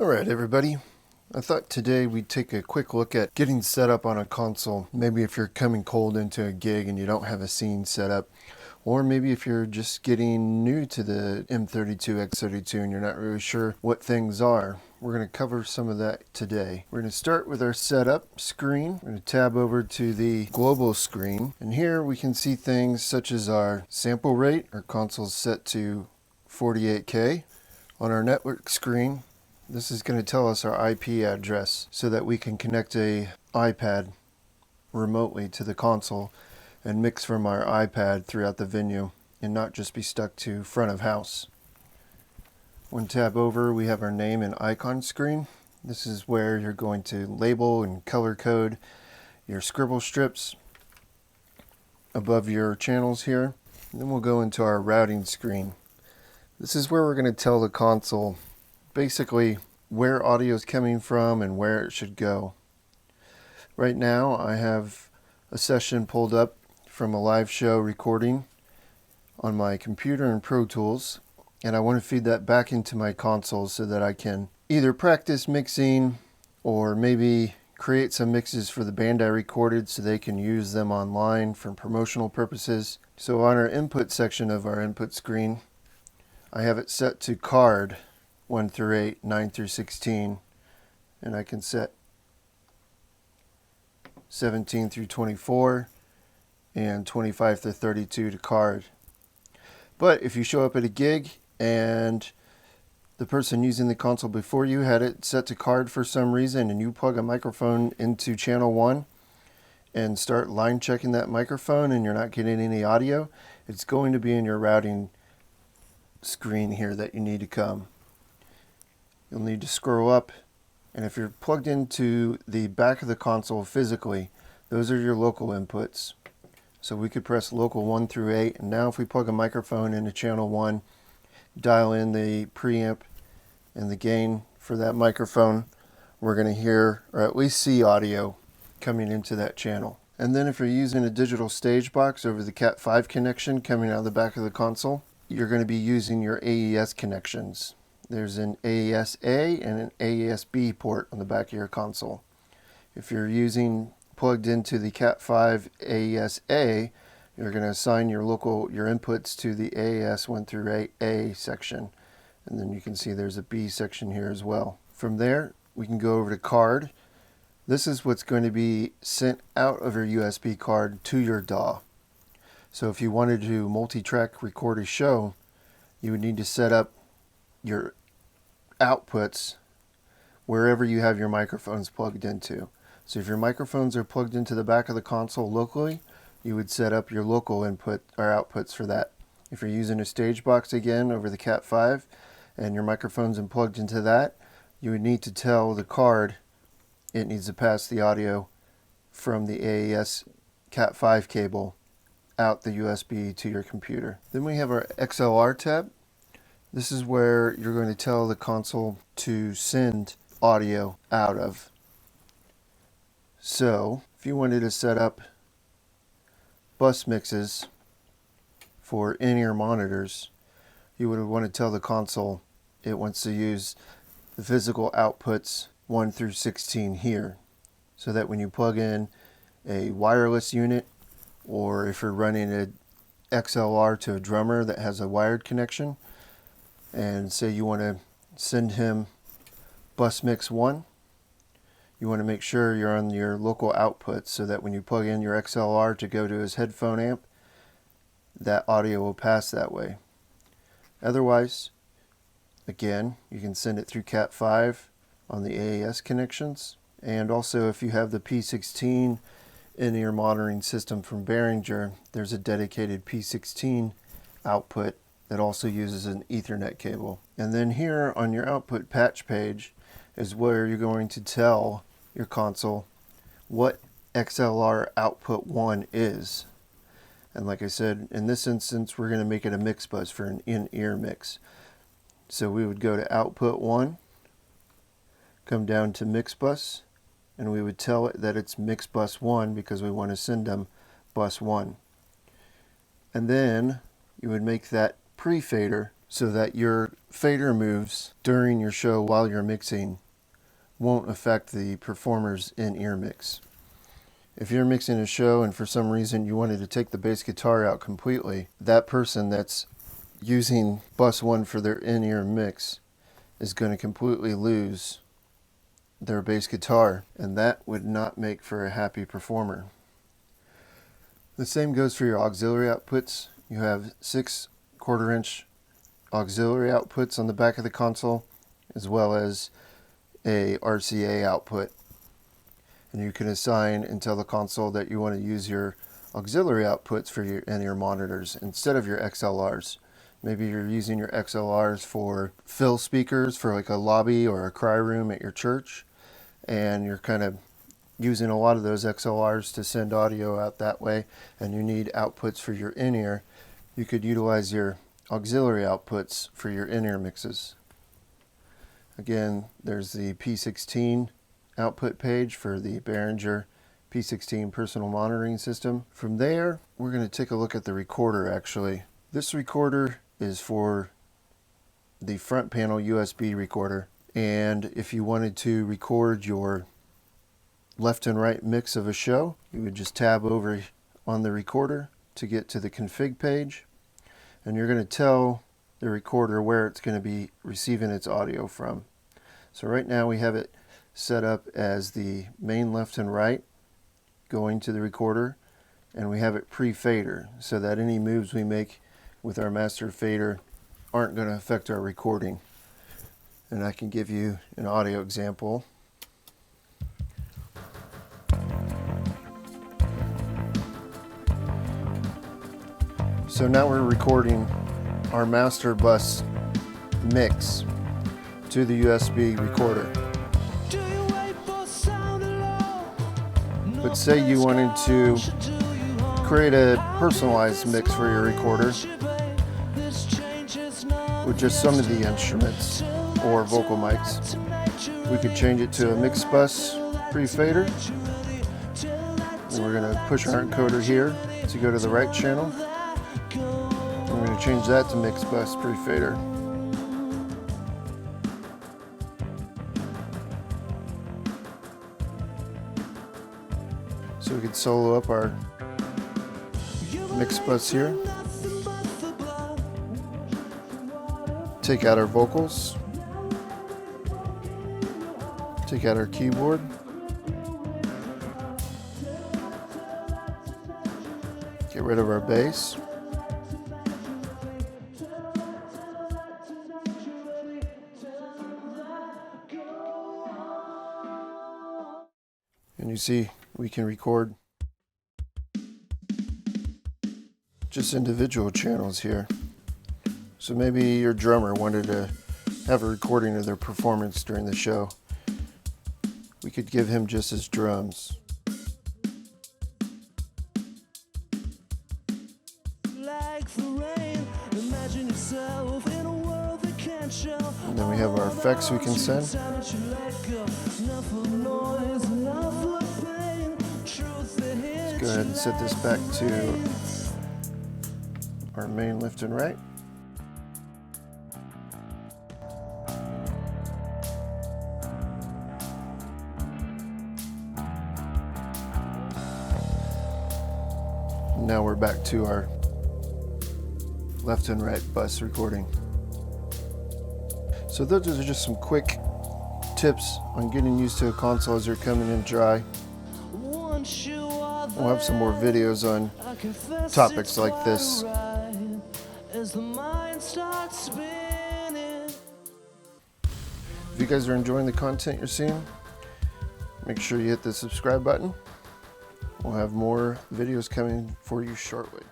Alright everybody, I thought today we'd take a quick look at getting set up on a console. Maybe if you're coming cold into a gig and you don't have a scene set up, or maybe if you're just getting new to the M32, X32 and you're not really sure what things are. We're going to cover some of that today. We're going to start with our setup screen. We're going to tab over to the global screen, and here we can see things such as our sample rate. Our console's set to 48K. On our network screen, this is going to tell us our IP address so that we can connect a iPad remotely to the console and mix from our iPad throughout the venue and not just be stuck to front of house. One tab over, we have our name and icon screen. This is where you're going to label and color code your scribble strips above your channels here. And then we'll go into our routing screen. This is where we're going to tell the console basically where audio is coming from and where it should go. Right now I have a session pulled up from a live show recording on my computer in Pro Tools, and I want to feed that back into my console so that I can either practice mixing or maybe create some mixes for the band I recorded so they can use them online for promotional purposes. So on our input section of our input screen, I have it set to card 1 through 8, 9 through 16, and I can set 17 through 24 and 25 through 32 to card. But if you show up at a gig and the person using the console before you had it set to card for some reason, and you plug a microphone into channel 1 and start line checking that microphone and you're not getting any audio, it's going to be in your routing screen here that you need to come. You'll need to scroll up, and if you're plugged into the back of the console physically, those are your local inputs. So we could press local 1 through 8, and now if we plug a microphone into channel 1, dial in the preamp and the gain for that microphone, we're going to hear or at least see audio coming into that channel. And then if you're using a digital stage box over the Cat5 connection coming out of the back of the console, you're going to be using your AES connections. There's an AES-A and an AES-B port on the back of your console. If you're using plugged into the Cat5 AES-A, you're going to assign your inputs to the AES 1 through 8A section. And then you can see there's a B section here as well. From there, we can go over to card. This is what's going to be sent out of your USB card to your DAW. So if you wanted to multi-track record a show, you would need to set up your outputs wherever you have your microphones plugged into. So if your microphones are plugged into the back of the console locally, you would set up your local input or outputs for that. If you're using a stage box again over the Cat5 and your microphone's plugged into that, you would need to tell the card it needs to pass the audio from the AES Cat5 cable out the USB to your computer. Then we have our Xlr Tab. This is where you're going to tell the console to send audio out of. So if you wanted to set up bus mixes for in-ear monitors, you would want to tell the console it wants to use the physical outputs 1 through 16 here, so that when you plug in a wireless unit, or if you're running an XLR to a drummer that has a wired connection, and say you want to send him bus mix 1, you want to make sure you're on your local outputs so that when you plug in your XLR to go to his headphone amp, that audio will pass that way. Otherwise, again, you can send it through Cat5 on the AES connections. And also if you have the P16 in-ear monitoring system from Behringer, there's a dedicated P16 output that also uses an Ethernet cable. And then here on your output patch page is where you're going to tell your console what Xlr output 1 is. And like I said, in this instance, we're going to make it a mix bus for an in-ear mix. So we would go to output 1, come down to mix bus, and we would tell it that it's mix bus 1 because we want to send them bus 1. And then you would make that pre-fader so that your fader moves during your show while you're mixing won't affect the performer's in-ear mix. If you're mixing a show and for some reason you wanted to take the bass guitar out completely, that person that's using bus 1 for their in-ear mix is going to completely lose their bass guitar, and that would not make for a happy performer. The same goes for your auxiliary outputs. You have 6 1/4-inch auxiliary outputs on the back of the console, as well as a RCA output. And you can assign and tell the console that you want to use your auxiliary outputs for your in-ear monitors instead of your XLRs. Maybe you're using your XLRs for fill speakers for like a lobby or a cry room at your church, and you're kind of using a lot of those XLRs to send audio out that way, and you need outputs for your in-ear. You could utilize your auxiliary outputs for your in-ear mixes. Again, there's the P16 output page for the Behringer P16 personal monitoring system. From there, we're going to take a look at the recorder actually. This recorder is for the front panel USB recorder, and if you wanted to record your left and right mix of a show, you would just tab over on the recorder to get to the config page, and you're going to tell the recorder where it's going to be receiving its audio from. So right now we have it set up as the main left and right going to the recorder, and we have it pre-fader so that any moves we make with our master fader aren't going to affect our recording. And I can give you an audio example. So now we're recording our master bus mix to the USB recorder. But say you wanted to create a personalized mix for your recorder with just some of the instruments or vocal mics. We could change it to a mix bus pre-fader. And we're going to push our encoder here to go to the right channel. I'm going to change that to mix bus pre-fader. So we could solo up our mix bus here. Take out our vocals. Take out our keyboard. Get rid of our bass. And you see we can record just individual channels here. So maybe your drummer wanted to have a recording of their performance during the show. We could give him just his drums. And then we have our effects we can send. Let's go ahead and set this back to our main left and right. Now we're back to our left and right bus recording. So those are just some quick tips on getting used to a console as you're coming in dry. We'll have some more videos on topics like this. If you guys are enjoying the content you're seeing, make sure you hit the subscribe button. We'll have more videos coming for you shortly.